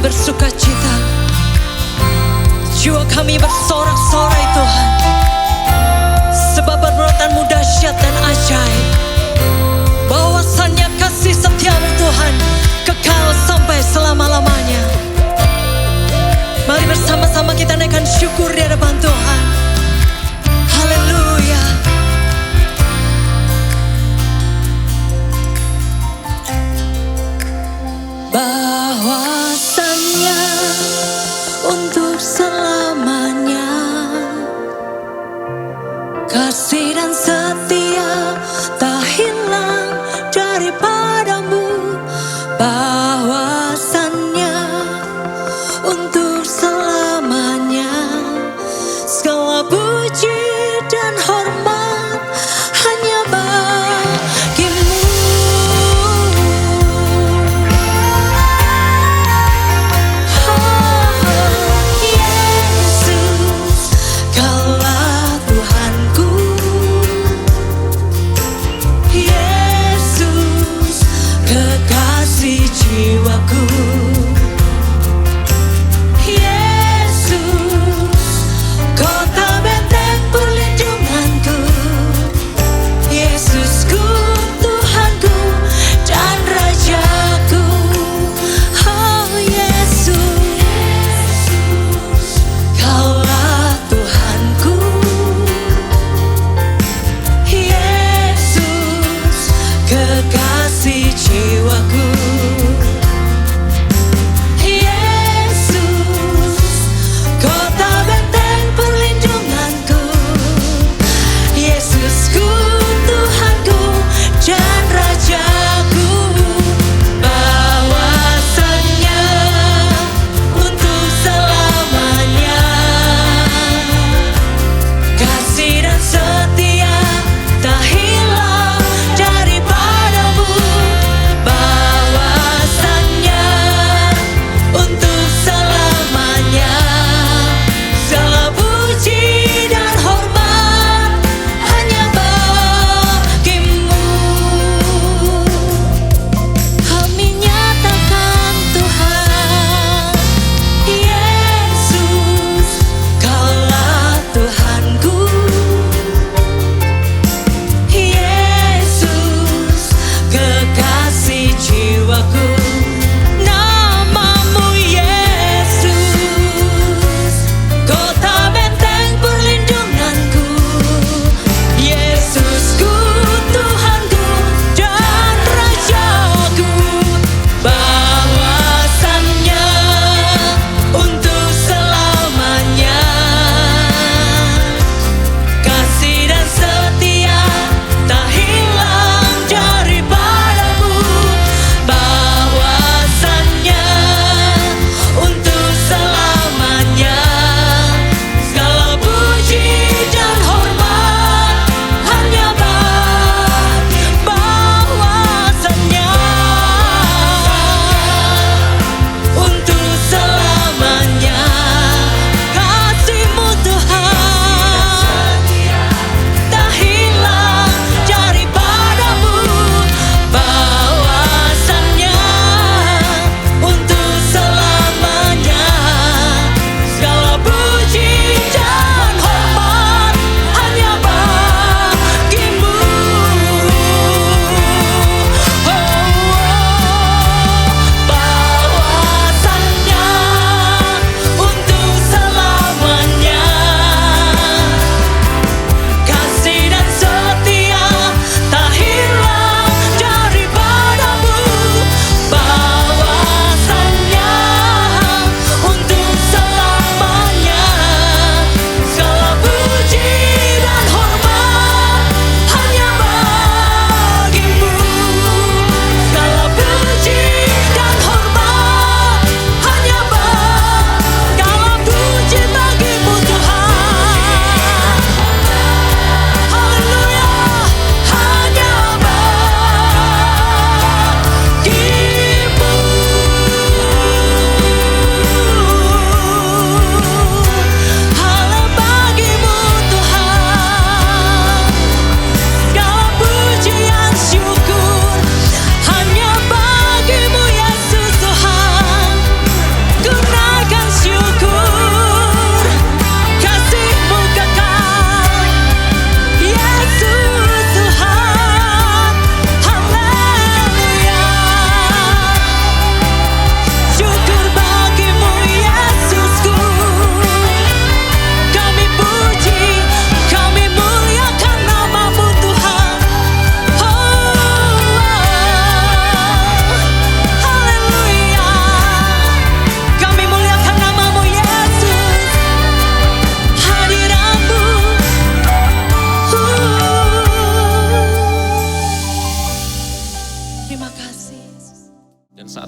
bersuka cita, jiwa kami bersorak-sorai Tuhan. Sebab perbuatanmu dahsyat dan ajaib, bahwasannya kasih setiamu Tuhan kekal sampai selama-lamanya. Mari bersama-sama kita naikkan syukur di hadapan Tuhan. Haleluya. Bahwasannya untuk selamanya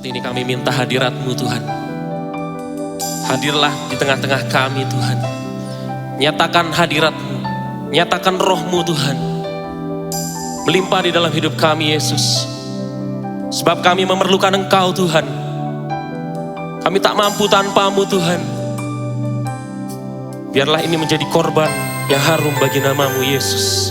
ini kami minta hadirat-Mu Tuhan. Hadirlah di tengah-tengah kami Tuhan. Nyatakan hadirat-Mu, nyatakan roh-Mu Tuhan. Melimpah di dalam hidup kami Yesus. Sebab kami memerlukan Engkau Tuhan. Kami tak mampu tanpa-Mu Tuhan. Biarlah ini menjadi korban yang harum bagi nama-Mu Yesus.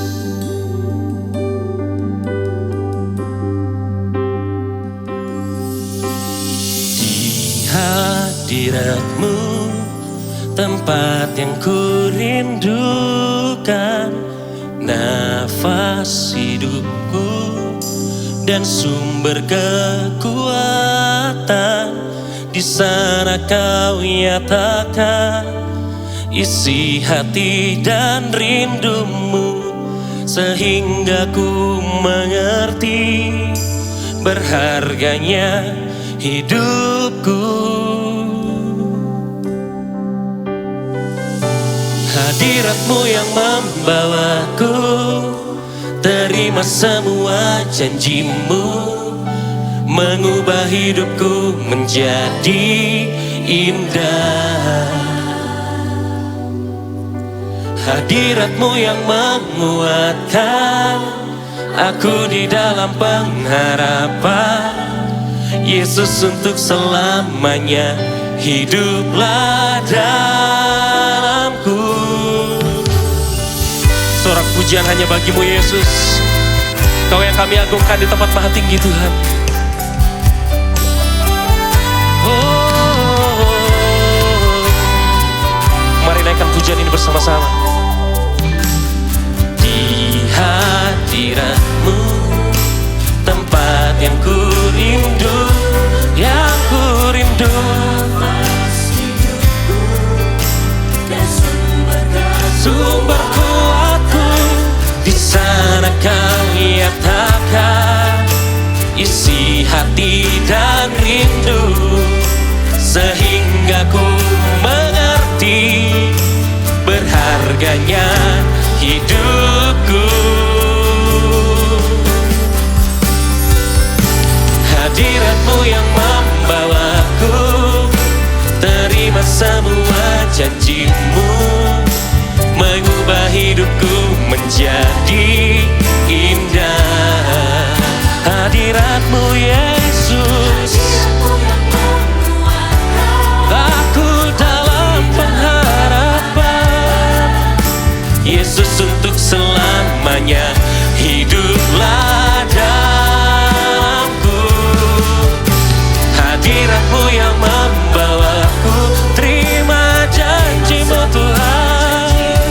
Di hadirat-Mu, tempat yang kurindukan, nafas hidupku dan sumber kekuatan. Di sana Kau nyatakan isi hati dan rindumu, sehingga ku mengerti berharganya hidupku. Hadirat-Mu yang membawaku terima semua janji-Mu, mengubah hidupku menjadi indah. Hadirat-Mu yang menguatkan aku di dalam pengharapan. Yesus, untuk selamanya hiduplah dalamku. Sorak pujian hanya bagi-Mu Yesus. Kau yang kami agungkan di tempat maha tinggi Tuhan. Mari naikkan pujian ini bersama-sama. Di hadirat-Mu, tempat yang ku rindu, yang ku rindu. Sumber kuatku, di sana Kau nyatakan isi hati dan rindu, sehingga ku mengerti berharganya hidupku. Hadirat-Mu yang membawaku terima semua janji-Mu, mengubah hidupku menjadi indah. Hadirat-Mu Yesus, aku dalam pengharapan. Yesus, untuk selamanya hiduplah dalamku. Hadirat-Mu yang membawaku terima janji-Mu Tuhan,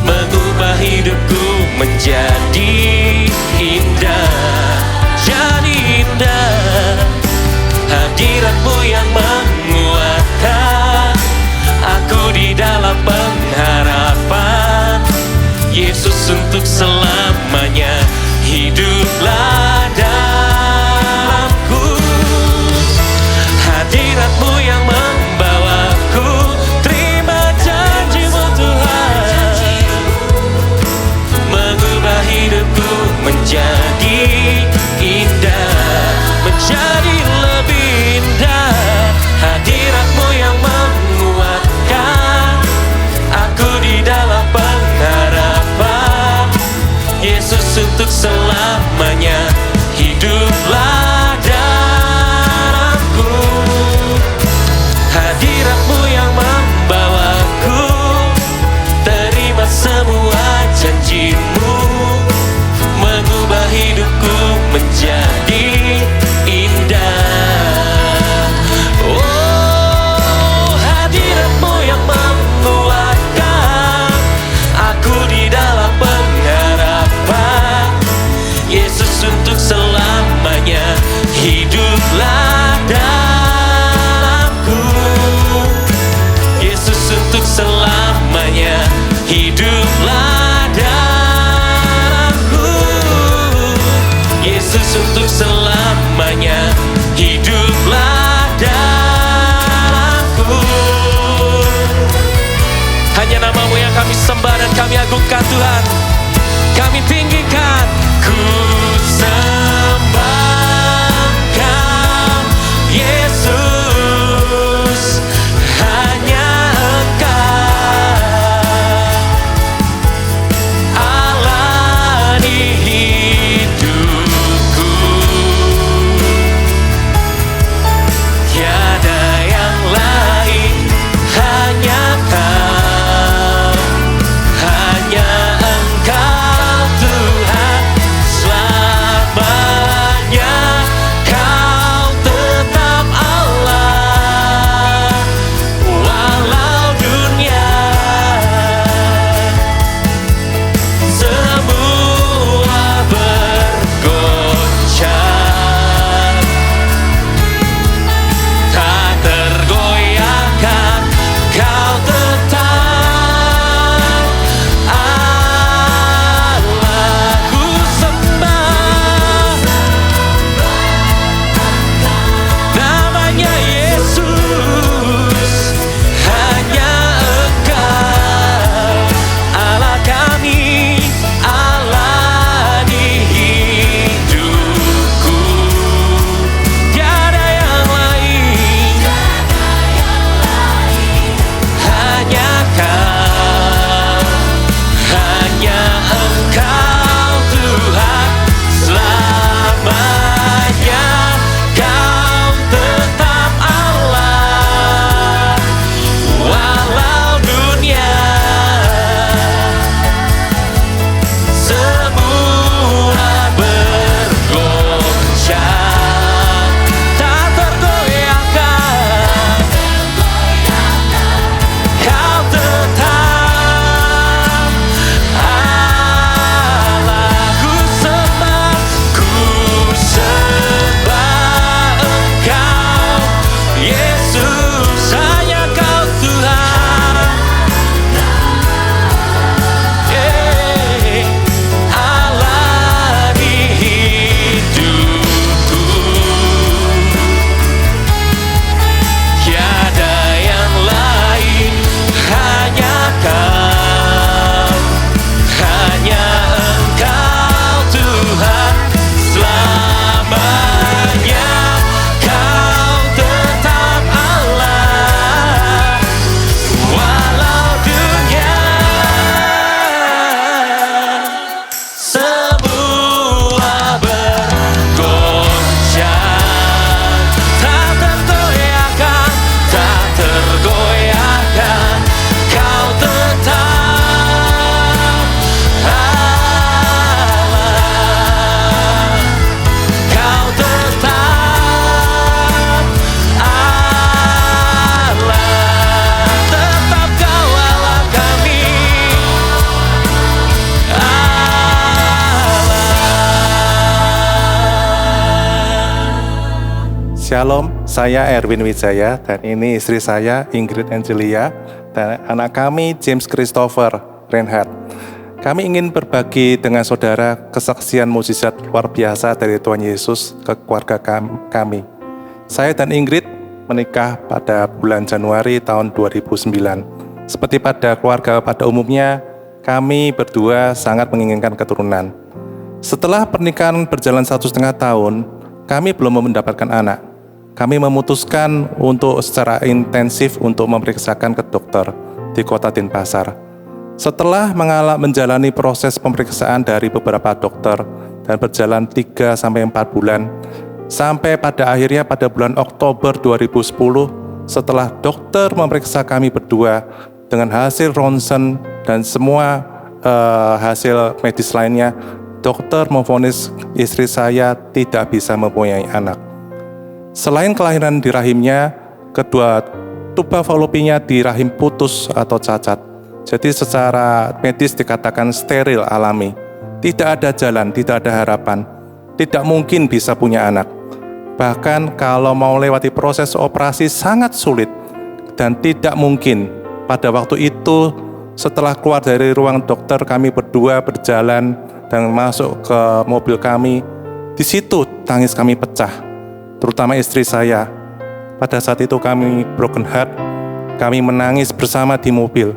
mengubah hidupku menjadi indah, jadi indah. Hadirat-Mu yang menguatkan aku di dalam pengharapan. Yesus, untuk selamanya hiduplah dalamku. Hadirat-Mu yang membawaku terima janji-Mu Tuhan, mengubah hidupku menjadi indah, menjadi lebih indah. Hadirat-Mu yang menguatkan aku di dalam pengharapan. Yesus, untuk selamanya hiduplah dalamku. Hadirat-Mu yang membawaku terima semua janji-Mu, mengubah hidupku menjadi indah. Oh, hadirat-Mu yang menguatkan aku di dalam pengharapan. Yesus, untuk selamanya hiduplah dalamku. Yesus, untuk selamanya hiduplah dalamku. Yesus, untuk selamanya hiduplah dalamku. Hanya nama-Mu yang kami sembah dan kami agungkan Tuhan. Kami tinggikan, ku sembahkan Shalom, saya Erwin Wijaya dan ini istri saya Ingrid Angelia dan anak kami James Christopher Reinhardt. Kami ingin berbagi dengan saudara kesaksian mukjizat luar biasa dari Tuhan Yesus ke keluarga kami. Saya dan Ingrid menikah pada bulan Januari tahun 2009. Seperti pada keluarga pada umumnya, kami berdua sangat menginginkan keturunan. Setelah pernikahan berjalan 1,5 tahun, kami belum mendapatkan anak. Kami memutuskan untuk secara intensif untuk memeriksakan ke dokter di kota Denpasar. Setelah menjalani proses pemeriksaan dari beberapa dokter dan berjalan 3-4 bulan, sampai pada akhirnya pada bulan Oktober 2010, setelah dokter memeriksa kami berdua dengan hasil ronsen dan semua hasil medis lainnya, dokter memvonis istri saya tidak bisa mempunyai anak. Selain kelahiran di rahimnya, kedua tuba falopinya di rahim putus atau cacat. Jadi secara medis dikatakan steril alami. Tidak ada jalan, tidak ada harapan. Tidak mungkin bisa punya anak. Bahkan kalau mau lewati proses operasi sangat sulit dan tidak mungkin. Pada waktu itu setelah keluar dari ruang dokter, kami berdua berjalan dan masuk ke mobil kami. Di situ tangis kami pecah, terutama istri saya. Pada saat itu kami broken heart, kami menangis bersama di mobil.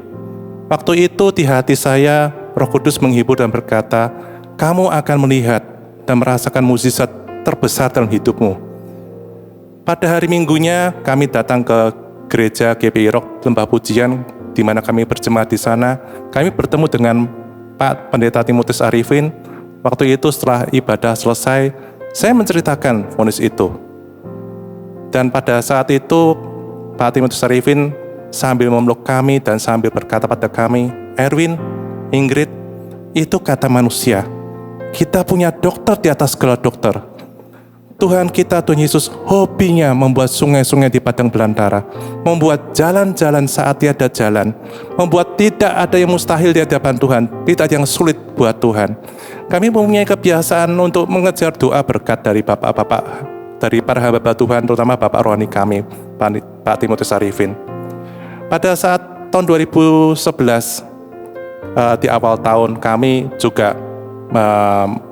Waktu itu di hati saya, Roh Kudus menghibur dan berkata, kamu akan melihat dan merasakan mukjizat terbesar dalam hidupmu. Pada hari Minggunya kami datang ke gereja GPI Rock Lembah Pujian, di mana kami berjemaat di sana. Kami bertemu dengan Pak Pendeta Timotius Arifin. Waktu itu setelah ibadah selesai, saya menceritakan vonis itu. Dan pada saat itu Pak Timotius Arifin sambil memeluk kami dan sambil berkata pada kami, Erwin, Ingrid, itu kata manusia. Kita punya dokter di atas segala dokter. Tuhan kita, Tuhan Yesus, hobinya membuat sungai-sungai di padang belantara, membuat jalan-jalan saat tiada jalan, membuat tidak ada yang mustahil di hadapan Tuhan, tidak ada yang sulit buat Tuhan. Kami mempunyai kebiasaan untuk mengejar doa berkat dari bapak-bapak, dari para hamba Tuhan, terutama Bapak rohani kami, Pak Timotius Arifin. Pada saat tahun 2011, di awal tahun, kami juga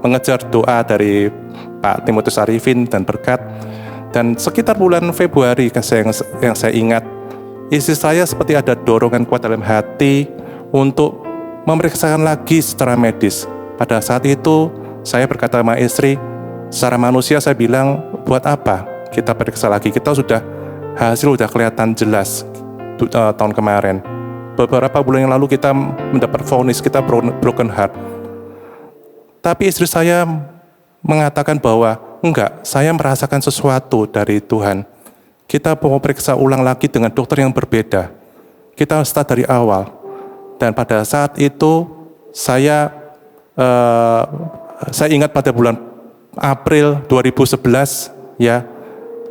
mengejar doa dari Pak Timotius Arifin dan berkat. Dan sekitar bulan Februari yang saya ingat, istri saya seperti ada dorongan kuat dalam hati untuk memeriksakan lagi secara medis. Pada saat itu saya berkata sama istri, secara manusia saya bilang, buat apa kita periksa lagi, kita hasil sudah kelihatan jelas tahun kemarin. Beberapa bulan yang lalu kita mendapat vonis, kita broken heart. Tapi istri saya mengatakan bahwa enggak, saya merasakan sesuatu dari Tuhan. Kita mau periksa ulang lagi dengan dokter yang berbeda. Kita start dari awal. Dan pada saat itu saya ingat pada bulan April 2011, ya,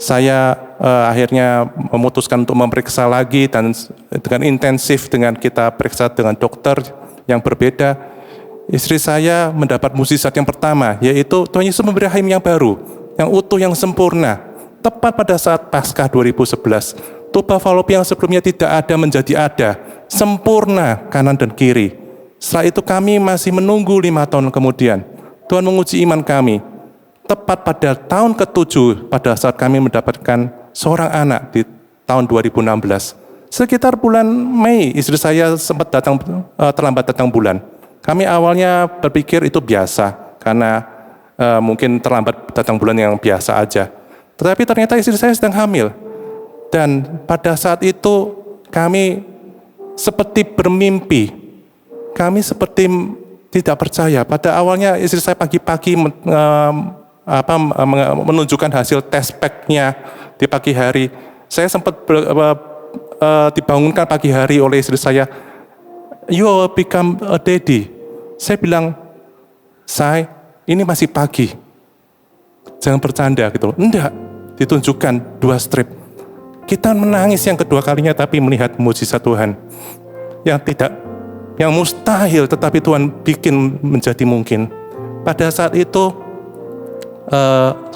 saya akhirnya memutuskan untuk memeriksa lagi dan dengan intensif dengan kita periksa dengan dokter yang berbeda. Istri saya mendapat mukjizat yang pertama, yaitu Tuhan Yesus memberi rahim yang baru, yang utuh, yang sempurna. Tepat pada saat Paskah 2011, tuba falopi yang sebelumnya tidak ada menjadi ada, sempurna kanan dan kiri. Setelah itu kami masih menunggu 5 tahun kemudian. Tuhan menguji iman kami. Tepat pada tahun ke-7, pada saat kami mendapatkan seorang anak di tahun 2016. Sekitar bulan Mei, istri saya sempat terlambat datang bulan. Kami awalnya berpikir itu biasa, karena mungkin terlambat datang bulan yang biasa aja. Tetapi ternyata istri saya sedang hamil. Dan pada saat itu kami seperti bermimpi. Kami seperti tidak percaya. Pada awalnya istri saya pagi-pagi menunjukkan hasil tes pack-nya di pagi hari. Saya sempat dibangunkan pagi hari oleh istri saya, you will become a daddy. Saya bilang, ini masih pagi, jangan bercanda gitu. Enggak, ditunjukkan 2 strip. Kita menangis yang kedua kalinya, tapi melihat mukjizat Tuhan yang mustahil, tetapi Tuhan bikin menjadi mungkin. Pada saat itu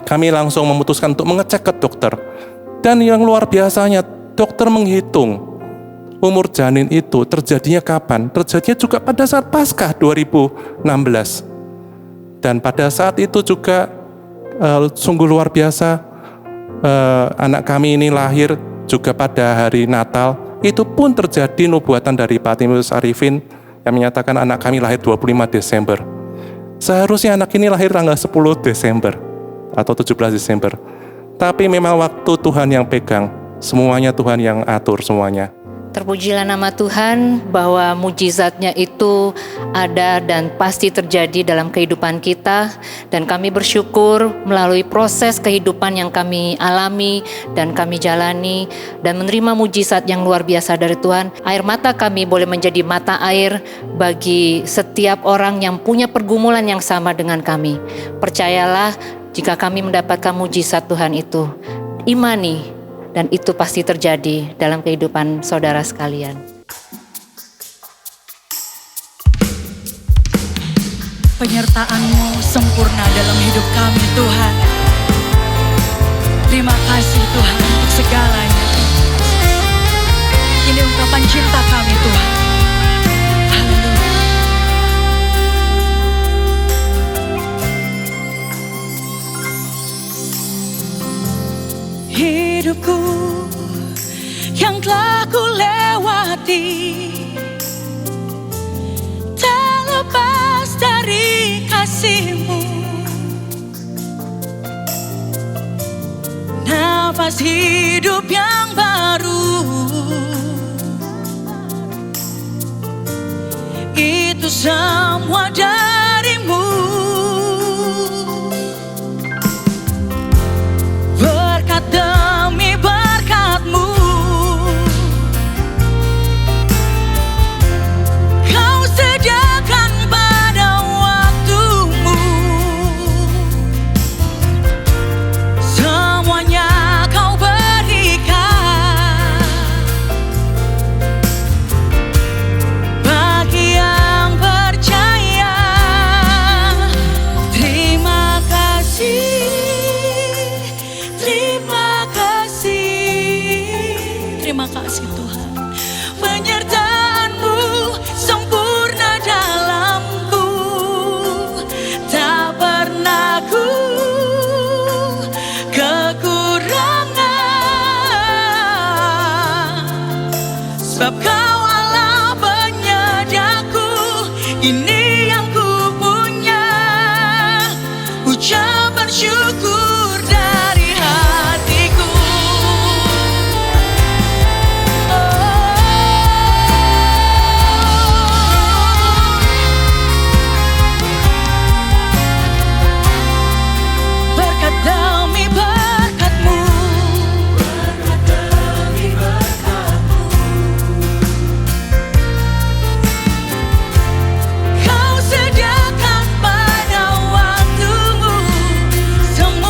kami langsung memutuskan untuk mengecek ke dokter. Dan yang luar biasanya, dokter menghitung umur janin itu terjadinya kapan? Terjadinya juga pada saat Paskah 2016. Dan pada saat itu juga sungguh luar biasa, anak kami ini lahir juga pada hari Natal. Itu pun terjadi nubuatan dari Pak Timotius Arifin yang menyatakan anak kami lahir 25 Desember. Seharusnya anak ini lahir tanggal 10 Desember atau 17 Desember. Tapi memang waktu Tuhan yang pegang, semuanya Tuhan yang atur semuanya. Terpujilah nama Tuhan bahwa mujizatnya itu ada dan pasti terjadi dalam kehidupan kita. Dan kami bersyukur melalui proses kehidupan yang kami alami dan kami jalani dan menerima mujizat yang luar biasa dari Tuhan. Air mata kami boleh menjadi mata air bagi setiap orang yang punya pergumulan yang sama dengan kami. Percayalah, jika kami mendapatkan mujizat Tuhan itu, imani. Dan itu pasti terjadi dalam kehidupan saudara sekalian. Penyertaan-Mu sempurna dalam hidup kami, Tuhan. Terima kasih Tuhan untuk segalanya. Ini ungkapan cinta kami, Tuhan. Haleluya. Hidupku yang telah ku lewati tak lepas dari kasih-Mu. Nafas hidup yang baru itu semua dari-Mu. Berkat demi berkat-Mu, Kau sediakan pada waktu-Mu. Semuanya Kau berikan bagi yang percaya. Terima kasih. Terima kasih Tuhan, penyertaan-Mu sempurna dalamku. Tak pernah ku kekurangan, sebab Kau Allah penyediaku. Ini yang ku punya, ucapan syukur dari hatiku. Berkat demi berkat-Mu, Kau sediakan pada waktu-Mu. Semua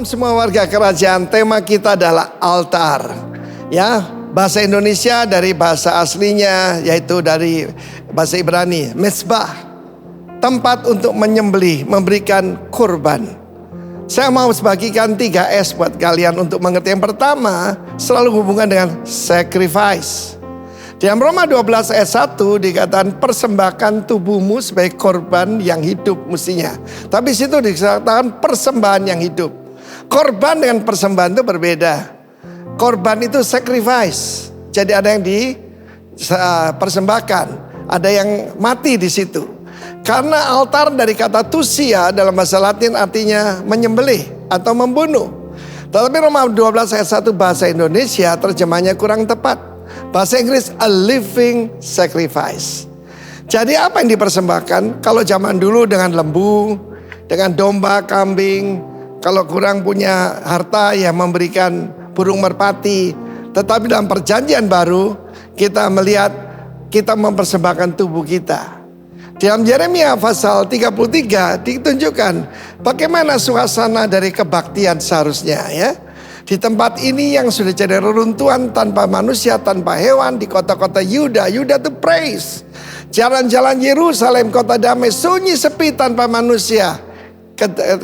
semua warga kerajaan, tema kita adalah altar. Ya, bahasa Indonesia dari bahasa aslinya yaitu dari bahasa Ibrani, mezbah. Tempat untuk menyembelih, memberikan kurban. Saya mau bagikan 3S buat kalian untuk mengerti. Yang pertama, selalu hubungan dengan sacrifice. Di dalam Roma 12 ayat 1 dikatakan persembahkan tubuhmu sebagai korban yang hidup mestinya. Tapi situ dikatakan persembahan yang hidup. Korban dengan persembahan itu berbeda. Korban itu sacrifice. Jadi ada yang dipersembahkan, ada yang mati di situ. Karena altar dari kata tusia dalam bahasa Latin artinya menyembelih atau membunuh. Tetapi Roma 12 ayat 1 bahasa Indonesia terjemahnya kurang tepat. Bahasa Inggris a living sacrifice. Jadi apa yang dipersembahkan? Kalau zaman dulu dengan lembu, dengan domba, kambing. Kalau kurang punya harta ya memberikan burung merpati. Tetapi dalam perjanjian baru kita melihat kita mempersembahkan tubuh kita. Dalam Yeremia pasal 33 ditunjukkan bagaimana suasana dari kebaktian seharusnya ya. Di tempat ini yang sudah jadi reruntuhan tanpa manusia, tanpa hewan, di kota-kota Yuda. Yuda itu praise. Jalan-jalan Yerusalem, kota damai, sunyi sepi tanpa manusia.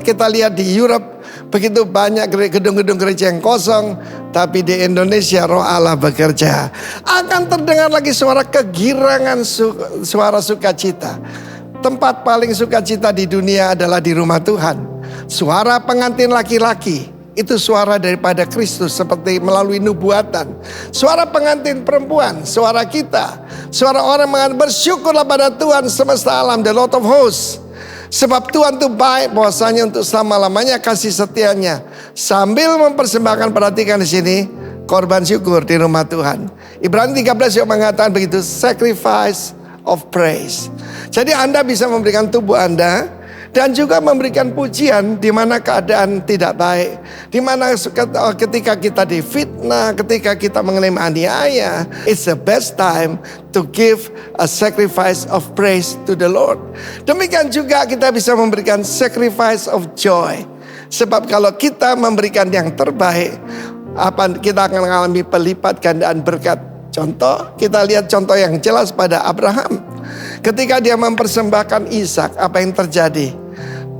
Kita lihat di Europe, begitu banyak gedung-gedung gereja yang kosong. Tapi di Indonesia roh Allah bekerja. Akan terdengar lagi suara kegirangan, suara sukacita. Tempat paling sukacita di dunia adalah di rumah Tuhan. Suara pengantin laki-laki. Itu suara daripada Kristus seperti melalui nubuatan. Suara pengantin perempuan, suara kita. Suara orang mengatakan bersyukurlah pada Tuhan semesta alam, the Lord of hosts. Sebab Tuhan itu baik, bahwasanya untuk selama-lamanya kasih setianya. Sambil mempersembahkan, perhatikan di sini, korban syukur di rumah Tuhan. Ibrani 13 juga mengatakan begitu, sacrifice of praise. Jadi Anda bisa memberikan tubuh Anda dan juga memberikan pujian di mana keadaan tidak baik, di mana ketika kita difitnah, ketika kita mengalami aniaya, it's the best time to give a sacrifice of praise to the Lord. Demikian juga kita bisa memberikan sacrifice of joy. Sebab kalau kita memberikan yang terbaik, kita akan mengalami pelipat gandaan berkat. Contoh, kita lihat contoh yang jelas pada Abraham. Ketika dia mempersembahkan Ishak, apa yang terjadi?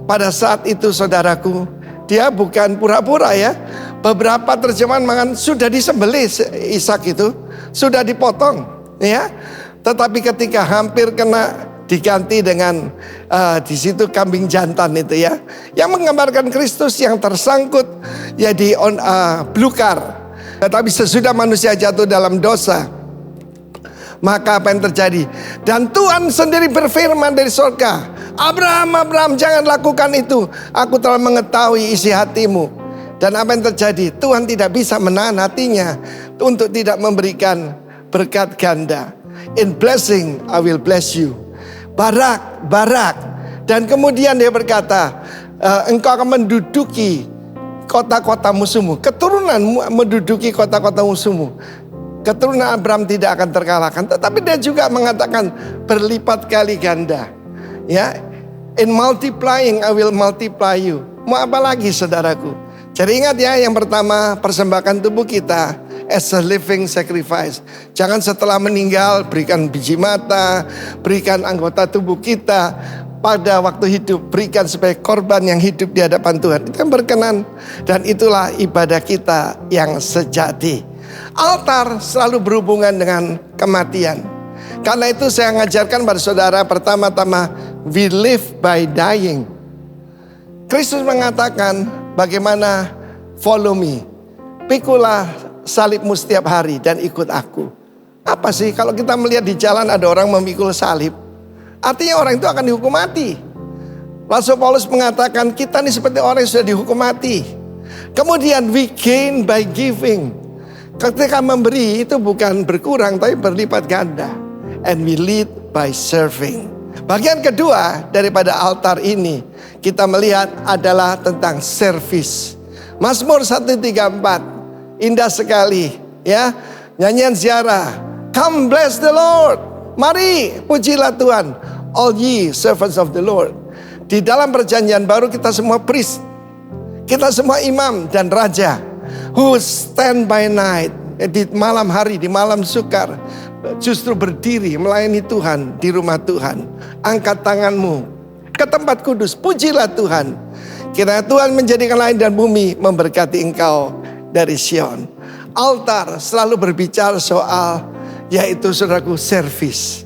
Pada saat itu saudaraku, dia bukan pura-pura ya. Beberapa terjemahan mengatakan sudah disembelih Ishak itu, sudah dipotong ya. Tetapi ketika hampir kena, diganti dengan di situ kambing jantan itu ya, yang menggambarkan Kristus yang tersangkut ya di belukar. Tetapi sesudah manusia jatuh dalam dosa, maka apa yang terjadi? Dan Tuhan sendiri berfirman dari surga, Abraham, Abraham, jangan lakukan itu. Aku telah mengetahui isi hatimu. Dan apa yang terjadi? Tuhan tidak bisa menahan hatinya untuk tidak memberikan berkat ganda. In blessing, I will bless you. Barak, barak. Dan kemudian dia berkata, engkau akan menduduki kota-kota musuhmu. Keturunanmu menduduki kota-kota musuhmu. Keturunan Abraham tidak akan terkalahkan. Tetapi dia juga mengatakan berlipat kali ganda. Ya, in multiplying I will multiply you. Mau apa lagi saudaraku? Jadi ingat ya, yang pertama persembahkan tubuh kita as a living sacrifice. Jangan setelah meninggal berikan biji mata, berikan anggota tubuh kita pada waktu hidup, berikan sebagai korban yang hidup di hadapan Tuhan. Itu yang berkenan, dan itulah ibadah kita yang sejati. Altar selalu berhubungan dengan kematian. Karena itu saya mengajarkan pada saudara, pertama-tama we live by dying. Kristus mengatakan bagaimana follow me. Pikulah salibmu setiap hari dan ikut aku. Apa sih kalau kita melihat di jalan ada orang memikul salib? Artinya orang itu akan dihukum mati. Rasul Paulus mengatakan kita ini seperti orang yang sudah dihukum mati. Kemudian we gain by giving. Ketika memberi itu bukan berkurang tapi berlipat ganda. And we lead by serving. Bagian kedua daripada altar ini kita melihat adalah tentang service. Mazmur 134 indah sekali ya. Nyanyian ziarah, come bless the Lord. Mari pujilah Tuhan, all ye servants of the Lord. Di dalam perjanjian baru kita semua priest. Kita semua imam dan raja who stand by night, di malam hari, di malam sukar, justru berdiri melayani Tuhan di rumah Tuhan. Angkat tanganmu ke tempat kudus, pujilah Tuhan. Kiranya Tuhan menjadikan langit dan bumi memberkati engkau dari Sion. Altar selalu berbicara soal, yaitu saudaraku, servis.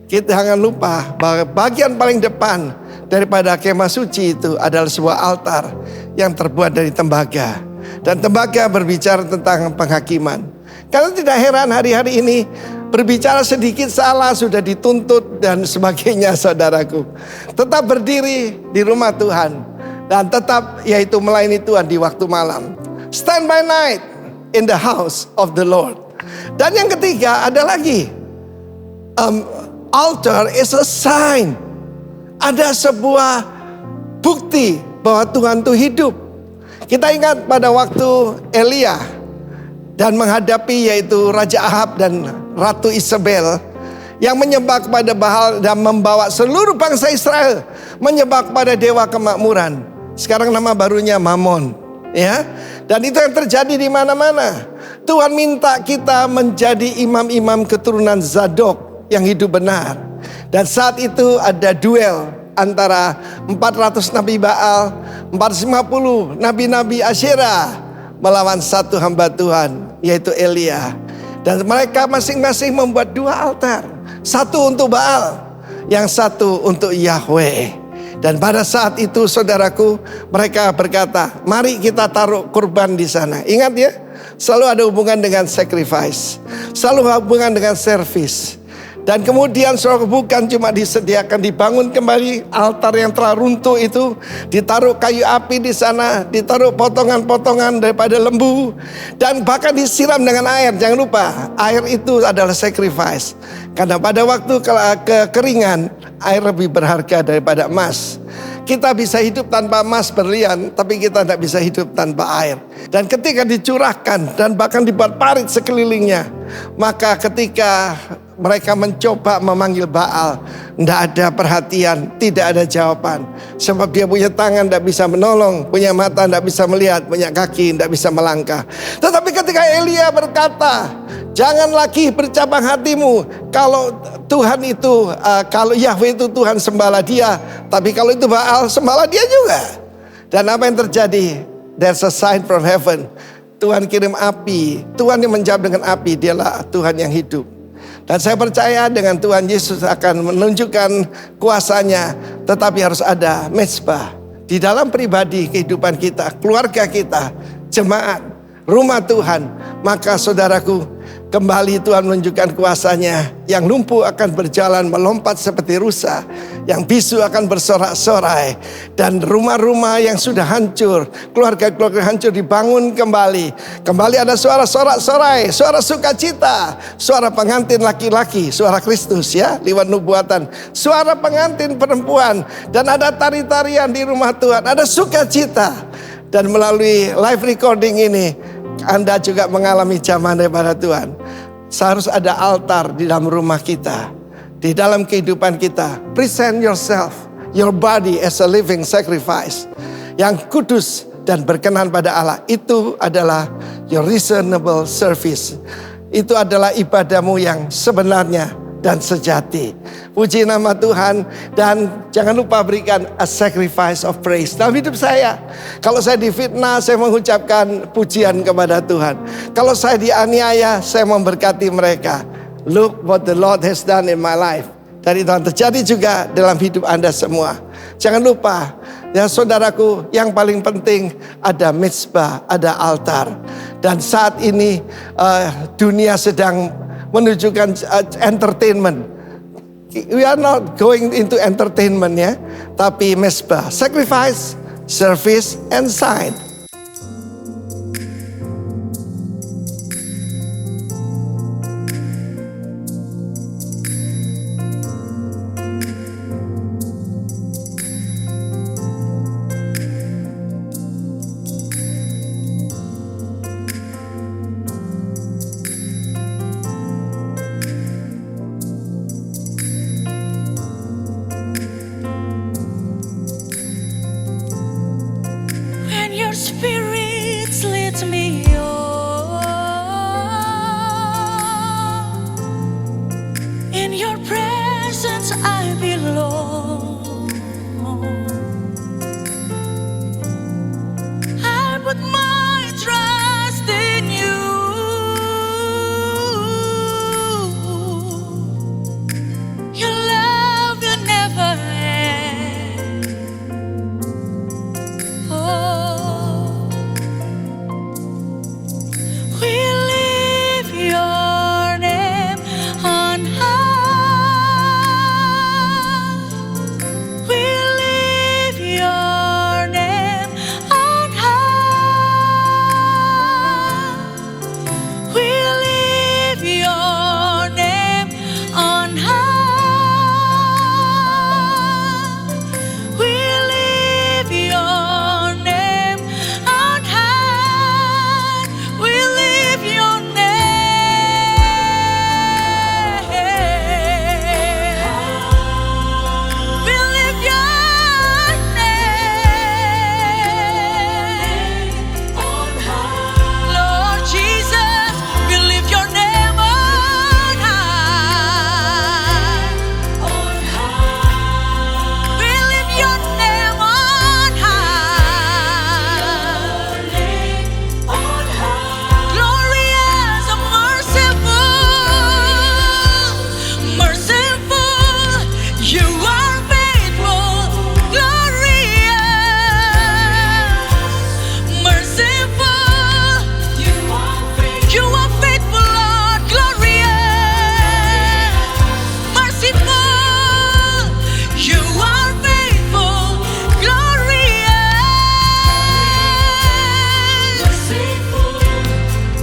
Kita jangan lupa bahwa bagian paling depan daripada kemah suci itu adalah sebuah altar yang terbuat dari tembaga. Dan tembaga berbicara tentang penghakiman. Karena tidak heran hari-hari ini berbicara sedikit salah sudah dituntut dan sebagainya, saudaraku. Tetap berdiri di rumah Tuhan dan tetap yaitu melayani Tuhan di waktu malam. Stand by night in the house of the Lord. Dan yang ketiga ada lagi, altar is a sign. Ada sebuah bukti bahwa Tuhan itu hidup. Kita ingat pada waktu Elia dan menghadapi yaitu Raja Ahab dan Ratu Isabel yang menyembah kepada Baal dan membawa seluruh bangsa Israel menyembah kepada dewa kemakmuran. Sekarang nama barunya Mammon, ya. Dan itu yang terjadi di mana-mana. Tuhan minta kita menjadi imam-imam keturunan Zadok yang hidup benar. Dan saat itu ada duel antara 400 nabi Baal, 450 nabi-nabi Asyera melawan satu hamba Tuhan, yaitu Elia. Dan mereka masing-masing membuat dua altar. Satu untuk Baal, yang satu untuk Yahweh. Dan pada saat itu saudaraku, mereka berkata, mari kita taruh kurban di sana. Ingat ya, selalu ada hubungan dengan sacrifice, selalu hubungan dengan service. Dan kemudian saudara, bukan cuma disediakan, dibangun kembali altar yang telah runtuh itu, ditaruh kayu api di sana, ditaruh potongan-potongan daripada lembu, dan bahkan disiram dengan air. Jangan lupa, air itu adalah sacrifice. Karena pada waktu kekeringan, air lebih berharga daripada emas. Kita bisa hidup tanpa emas berlian, tapi kita tidak bisa hidup tanpa air. Dan ketika dicurahkan dan bahkan dibuat parit sekelilingnya, maka ketika mereka mencoba memanggil Baal, tidak ada perhatian, tidak ada jawaban. Sebab dia punya tangan tidak bisa menolong, punya mata tidak bisa melihat, punya kaki tidak bisa melangkah. Tetapi ketika Elia berkata, jangan lagi bercabang hatimu. Kalau Tuhan itu, kalau Yahweh itu Tuhan, sembahlah dia. Tapi kalau itu Baal, sembahlah dia juga. Dan apa yang terjadi? There's a sign from heaven. Tuhan kirim api. Tuhan yang menjawab dengan api. Dialah Tuhan yang hidup. Dan saya percaya dengan Tuhan Yesus akan menunjukkan kuasanya. Tetapi harus ada mezbah di dalam pribadi kehidupan kita, keluarga kita, jemaat, rumah Tuhan. Maka saudaraku, kembali Tuhan menunjukkan kuasanya. Yang lumpuh akan berjalan melompat seperti rusa, yang bisu akan bersorak-sorai. Dan rumah-rumah yang sudah hancur, keluarga-keluarga hancur dibangun kembali. Kembali ada suara sorak-sorai, suara sukacita, suara pengantin laki-laki, suara Kristus ya, lewat nubuatan. Suara pengantin perempuan, dan ada tari-tarian di rumah Tuhan, ada sukacita. Dan melalui live recording ini, Anda juga mengalami zaman daripada Tuhan. Seharus ada altar di dalam rumah kita, di dalam kehidupan kita. Present yourself, your body as a living sacrifice, yang kudus dan berkenan pada Allah. Itu adalah your reasonable service. Itu adalah ibadahmu yang sebenarnya dan sejati. Puji nama Tuhan. Dan jangan lupa berikan a sacrifice of praise dalam hidup saya. Kalau saya difitnah, saya mengucapkan pujian kepada Tuhan. Kalau saya dianiaya, saya memberkati mereka. Look what the Lord has done in my life. Dan itu akan terjadi juga dalam hidup Anda semua. Jangan lupa ya saudaraku, yang paling penting ada mezbah, ada altar. Dan saat ini dunia sedang menunjukkan entertainment. We are not going into entertainment ya, tapi mezbah, sacrifice, service, and sign. When you're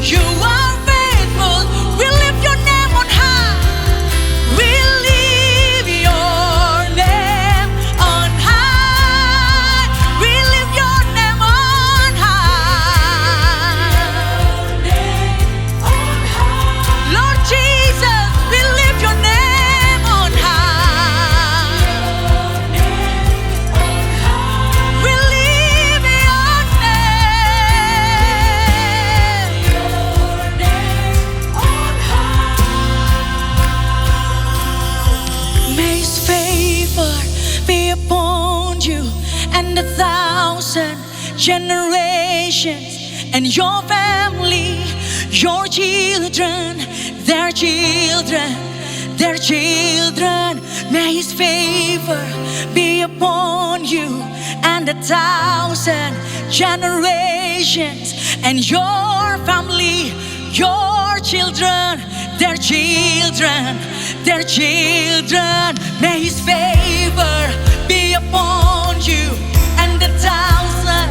You are faithful. We lift your name on high. We lift your name on high. We lift your name on high. Lord Jesus, we lift your name on high. We lift your name on high. May His favor be upon you and 1,000 generations, and your family, your children, their children, their children. May His favor be upon you and 1,000 generations, and your family, your children, their children, their children. May His favor be upon you and 1,000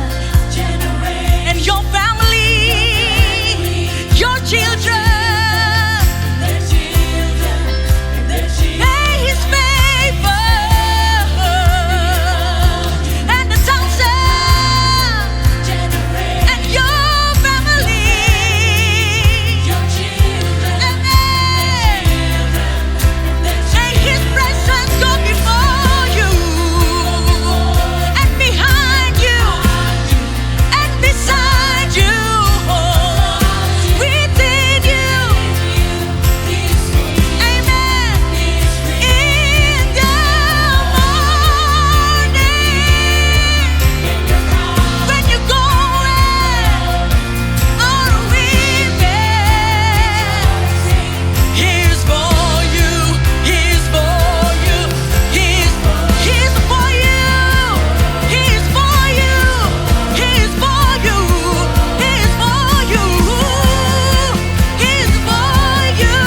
generations, and your family, your children. May His favor and 1,000 and your family, may His presence go before you and behind you and beside you, within you. Amen. In the morning, when you go on a weekend, He's for you, He's for you, He's for you, He's for you, He's for you, He's for you, He's for you.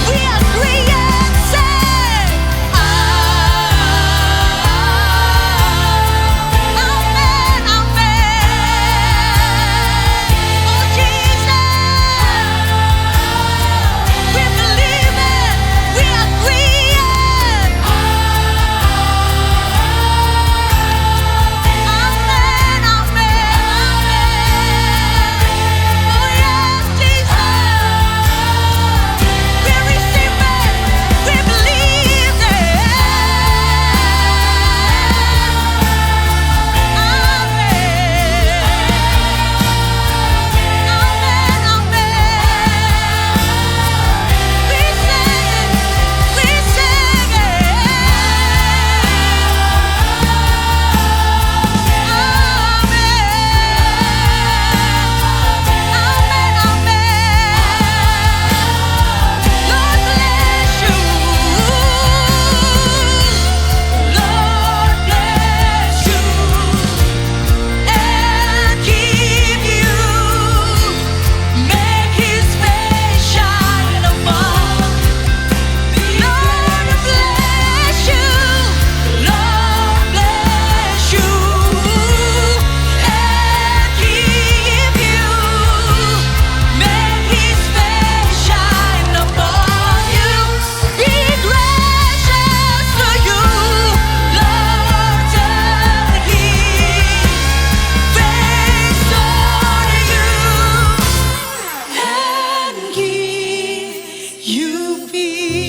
We agree and say, Amen, amen. Oh Jesus, we believe it, we agree it. Amen, amen. Oh yes, Jesus, we receive it, we believe it. Amen, amen. We sing it, Amen, amen. Lord bless you, Lord bless you, and keep you. Make His face shine upon. Lord bless you, Lord bless you, and keep you. Make His face shine upon you. Be gracious to you, Lord, turn His face on you and give you peace.